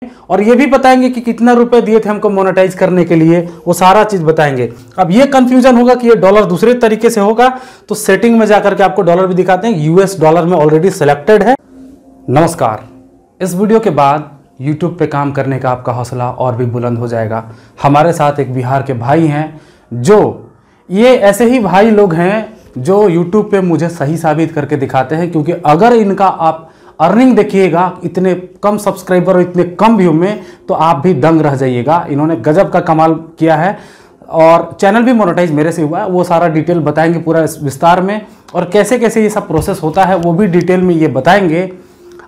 और ये भी बताएंगे कि कितना रुपए दिए थे हमको मोनेटाइज करने के लिए, वो सारा चीज बताएंगे। अब ये कंफ्यूजन होगा कि ये डॉलर दूसरे तरीके से होगा, तो सेटिंग में जाकर के आपको डॉलर भी दिखाते हैं। यूएस डॉलर में ऑलरेडी सिलेक्टेड है। नमस्कार। इस वीडियो के बाद यूट्यूब पे काम करने का आपका हौसला और भी बुलंद हो जाएगा। हमारे साथ एक बिहार के भाई हैं, जो ये ऐसे ही भाई लोग हैं जो यूट्यूब पे मुझे सही साबित करके दिखाते हैं। क्योंकि अगर इनका आप अर्निंग देखिएगा इतने कम सब्सक्राइबर और इतने कम व्यू में, तो आप भी दंग रह जाइएगा। इन्होंने गजब का कमाल किया है और चैनल भी मोनेटाइज मेरे से हुआ है। वो सारा डिटेल बताएंगे पूरा विस्तार में, और कैसे कैसे ये सब प्रोसेस होता है वो भी डिटेल में ये बताएंगे।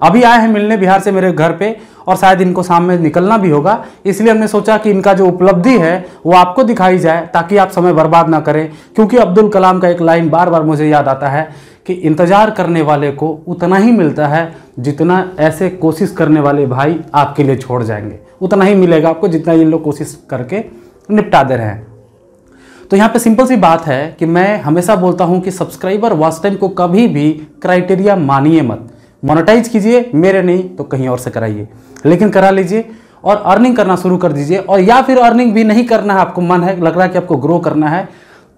अभी आए हैं मिलने बिहार से मेरे घर पे, और शायद इनको सामने निकलना भी होगा, इसलिए हमने सोचा कि इनका जो उपलब्धि है वो आपको दिखाई जाए, ताकि आप समय बर्बाद ना करें। क्योंकि अब्दुल कलाम का एक लाइन बार बार मुझे याद आता है कि इंतजार करने वाले को उतना ही मिलता है जितना ऐसे कोशिश करने वाले भाई आपके लिए छोड़ जाएंगे। उतना ही मिलेगा आपको जितना इन लोग कोशिश करके निपटा दे रहे हैं। तो यहाँ पे सिंपल सी बात है कि मैं हमेशा बोलता हूँ कि सब्सक्राइबर वॉच टाइम को कभी भी क्राइटेरिया मानिए मत। मोनेटाइज कीजिए, मेरे नहीं तो कहीं और से कराइए, लेकिन करा लीजिए और अर्निंग करना शुरू कर दीजिए। और या फिर अर्निंग भी नहीं करना है, आपको मन है, लग रहा है कि आपको ग्रो करना है,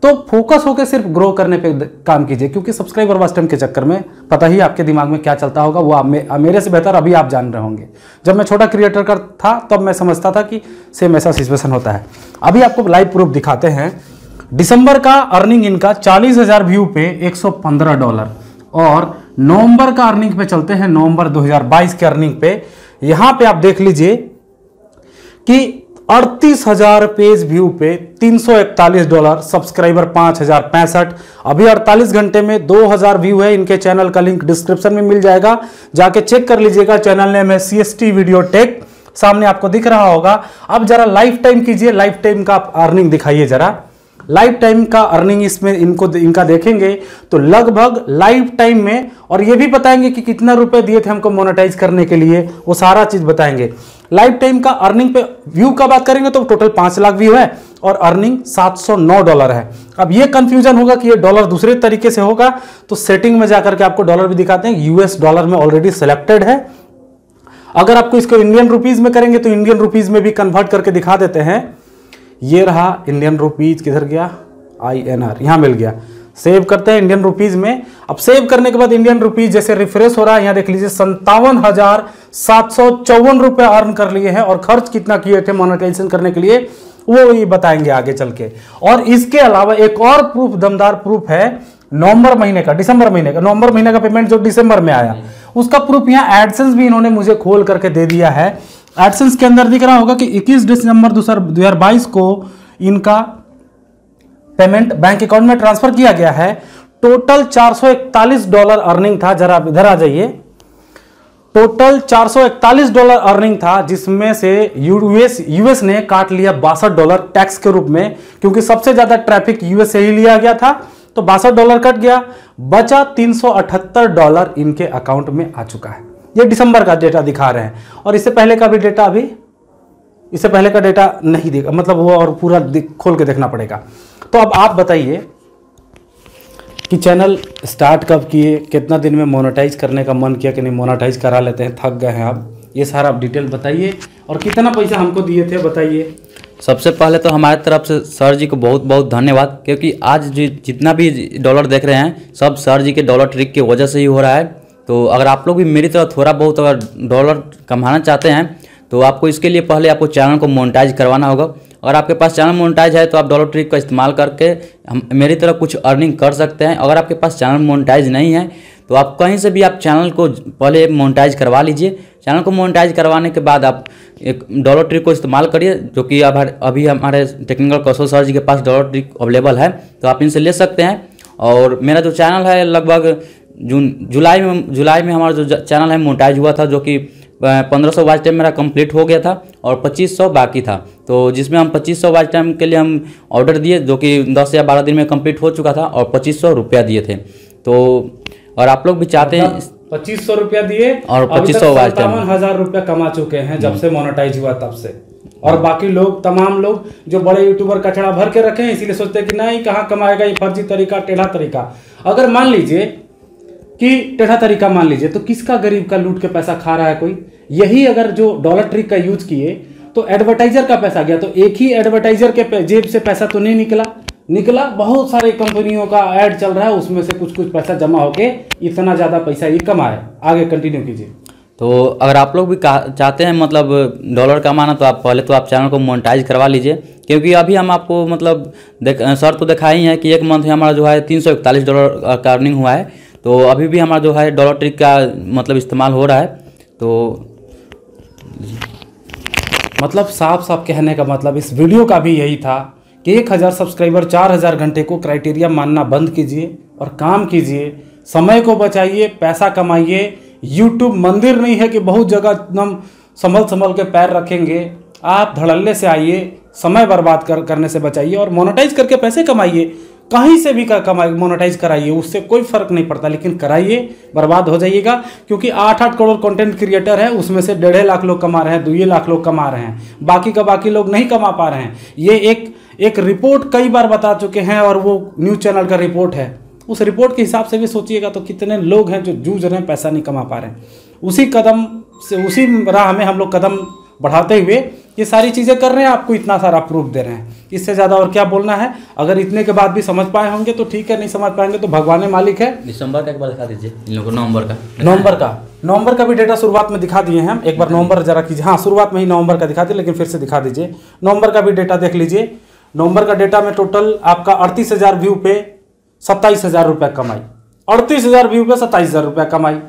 तो फोकस होकर सिर्फ ग्रो करने पे काम कीजिए। क्योंकि सब्सक्राइबर वॉच टाइम के चक्कर में पता ही आपके दिमाग में क्या चलता होगा, वो मेरे से बेहतर अभी आप जान रहे होंगे। जब मैं छोटा क्रिएटर का था तब मैं समझता था कि सेम ऐसा सिचुएशन होता है। अभी आपको लाइव प्रूफ दिखाते हैं। दिसंबर का अर्निंग इनका 40,000 व्यू पे $115, और नवंबर का अर्निंग पे चलते हैं, नवंबर 2022 के अर्निंग पे। यहां पे आप देख लीजिए कि 38,000 पेज व्यू पे $341, सब्सक्राइबर 5,065। अभी 48 घंटे में 2,000 व्यू है। इनके चैनल का लिंक डिस्क्रिप्शन में मिल जाएगा, जाके चेक कर लीजिएगा। चैनल नेम है CST वीडियो टेक, सामने आपको दिख रहा होगा। अब जरा लाइफ टाइम कीजिए, लाइफ टाइम का आप अर्निंग दिखाइए जरा। लाइफ टाइम का अर्निंग इसमें इनका देखेंगे तो लगभग लाइफ टाइम में, और ये भी बताएंगे कि कितना रुपए दिए थे हमको मोनेटाइज करने के लिए, वो सारा चीज बताएंगे। लाइफ टाइम का अर्निंग पे व्यू का बात करेंगे तो टोटल 5 लाख व्यू है और अर्निंग $709 है। अब ये कंफ्यूजन होगा कि ये डॉलर दूसरे तरीके से होगा, तो सेटिंग में जाकर के आपको डॉलर भी दिखाते हैं। यूएस डॉलर में ऑलरेडी सिलेक्टेड है। अगर आपको इसको इंडियन रुपीज में करेंगे तो इंडियन रुपीज में भी कन्वर्ट करके दिखा देते हैं। ये रहा इंडियन रुपीज, किधर गया, INR, यहां मिल गया। सेव करते हैं इंडियन रुपीज में। अब सेव करने के बाद इंडियन रुपीज जैसे रिफ्रेश हो रहा है, यहां देख लीजिए 57,754 रुपए अर्न कर लिए हैं। और खर्च कितना किए थे मोनेटाइजेशन करने के लिए वो ये बताएंगे आगे चल के। और इसके अलावा एक और प्रूफ, दमदार प्रूफ है नवंबर महीने का, दिसंबर महीने का, नवंबर महीने का पेमेंट जो दिसंबर में आया, उसका प्रूफ यहाँ एडसेंस भी इन्होंने मुझे खोल करके दे दिया है। एडसेंस के अंदर दिख रहा होगा कि 21 दिसंबर 2022 को इनका पेमेंट बैंक अकाउंट में ट्रांसफर किया गया है। टोटल $441 अर्निंग था। जरा आप इधर आ जाइए। टोटल $441 अर्निंग था, जिसमें से यूएस ने काट लिया $62 टैक्स के रूप में, क्योंकि सबसे ज्यादा ट्रैफिक यूएस से ही लिया गया था, तो $62 कट गया। बचा $378 इनके अकाउंट में आ चुका है। ये दिसंबर का डेटा दिखा रहे हैं, और इससे पहले का भी डेटा, अभी इससे पहले का डेटा नहीं देगा, मतलब वो और पूरा खोल के देखना पड़ेगा। तो अब आप बताइए कि चैनल स्टार्ट कब किए, कितना दिन में मोनेटाइज करने का मन किया कि नहीं मोनेटाइज करा लेते हैं, थक गए हैं आप, ये सारा आप डिटेल बताइए। और कितना पैसा हमको दिए थे बताइए। सबसे पहले तो हमारे तरफ से सर जी को बहुत बहुत धन्यवाद, क्योंकि आज जितना भी डॉलर देख रहे हैं सब सर जी के डॉलर ट्रिक की वजह से ही हो रहा है। तो अगर आप लोग भी मेरी तरह थोड़ा बहुत अगर डॉलर कमाना चाहते हैं तो आपको इसके लिए पहले आपको चैनल को मोनेटाइज करवाना होगा। अगर आपके पास चैनल मोनेटाइज है तो आप डॉलर ट्रिक का इस्तेमाल करके मेरी तरह कुछ अर्निंग कर सकते हैं। अगर आपके पास चैनल मोनेटाइज नहीं है तो आप कहीं से भी आप चैनल को पहले मोनेटाइज करवा लीजिए। चैनल को मोनेटाइज करवाने के बाद आप एक डॉलर ट्रिक को इस्तेमाल करिए, जो कि अभी हमारे टेक्निकल कौशल सर जी के पास डॉलर ट्रिक अवेलेबल है, तो आप इनसे ले सकते हैं। और मेरा जो चैनल है लगभग जुलाई में हमारा जो चैनल है मोनेटाइज हुआ था, जो कि 1500 वॉच टाइम मेरा कंप्लीट हो गया था और 2500 बाकी था। तो जिसमें हम 2500 वॉच टाइम के लिए हम ऑर्डर दिए, जो कि 10 या 12 दिन में कंप्लीट हो चुका था, और 2500 रुपया दिए थे। तो और आप लोग भी चाहते हैं 2500 रुपया दिए और 2500 वॉच टाइम 57,000 रुपया कमा चुके हैं जब से मोनेटाइज हुआ तब से। और बाकी लोग, तमाम लोग जो बड़े यूट्यूबर कचड़ा भर के रखे हैं, इसीलिए सोचते हैं कि नहीं कहाँ कमाएगा, ये फर्जी तरीका, टेढ़ा तरीका। अगर मान लीजिए कि टेढ़ा तरीका मान लीजिए, तो किसका गरीब का लूट के पैसा खा रहा है कोई? यही अगर जो डॉलर ट्रिक का यूज किए तो एडवर्टाइजर का पैसा गया, तो एक ही एडवर्टाइजर के जेब से पैसा तो नहीं निकला, बहुत सारे कंपनियों का ऐड चल रहा है, उसमें से कुछ पैसा जमा होके इतना ज़्यादा पैसा ये कमाए। आगे कंटिन्यू कीजिए। तो अगर आप लोग भी चाहते हैं मतलब डॉलर कमाना, तो आप पहले तो आप चैनल को मोनेटाइज करवा लीजिए, क्योंकि अभी हम आपको मतलब सर तो दिखाई ही है कि एक मंथ में हमारा जो है $341 का अर्निंग हुआ है। तो अभी भी हमारा जो है डॉलर ट्रिक का मतलब इस्तेमाल हो रहा है। तो मतलब साफ कहने का मतलब इस वीडियो का भी यही था कि 1000 सब्सक्राइबर 4000 घंटे को क्राइटेरिया मानना बंद कीजिए और काम कीजिए, समय को बचाइए, पैसा कमाइए। यूट्यूब मंदिर नहीं है कि बहुत जगह एकदम संभल के पैर रखेंगे। आप धड़ल्ले से आइए, समय बर्बाद करने से बचाइए और मोनेटाइज करके पैसे कमाइए। कहीं से भी कमाइए, मोनेटाइज कराइए, उससे कोई फर्क नहीं पड़ता, लेकिन कराइए, बर्बाद हो जाइएगा। क्योंकि 8-8 करोड़ कंटेंट क्रिएटर है, उसमें से 1.5 लाख लोग कमा रहे हैं, 2 लाख लोग कमा रहे हैं, बाकी लोग नहीं कमा पा रहे हैं। ये एक रिपोर्ट कई बार बता चुके हैं और वो न्यूज़ चैनल का रिपोर्ट है। उस रिपोर्ट के हिसाब से भी सोचिएगा तो कितने लोग हैं जो जूझ रहे हैं, पैसा नहीं कमा पा रहे हैं। उसी कदम से, उसी राह में हम लोग कदम बढ़ाते हुए ये सारी चीज़ें कर रहे हैं, आपको इतना सारा प्रूफ दे रहे हैं। इससे ज़्यादा और क्या बोलना है? अगर इतने के बाद भी समझ पाए होंगे तो ठीक है, नहीं समझ पाएंगे तो भगवान मालिक है। दिसंबर का एक बार दिखा दीजिए इन लोगों को, नवंबर का भी डेटा शुरुआत में दिखा दिए हैं हम। एक बार नवंबर जरा कीजिए। हाँ, शुरुआत में ही नवंबर का दिखा दिए, लेकिन फिर से दिखा दीजिए। नवंबर का भी डेटा देख लीजिए। नवंबर का डेटा में टोटल आपका 38,000 व्यू पे 27,000 रुपये कमाई, 38,000 व्यू पे 27,000 रुपये कमाई।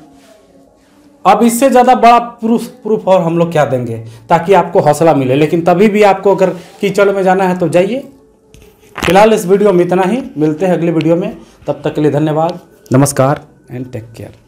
अब इससे ज़्यादा बड़ा प्रूफ और हम लोग क्या देंगे ताकि आपको हौसला मिले। लेकिन तभी भी आपको अगर कीचड़ में जाना है तो जाइए। फिलहाल इस वीडियो में इतना ही, मिलते हैं अगले वीडियो में। तब तक के लिए धन्यवाद, नमस्कार एंड टेक केयर।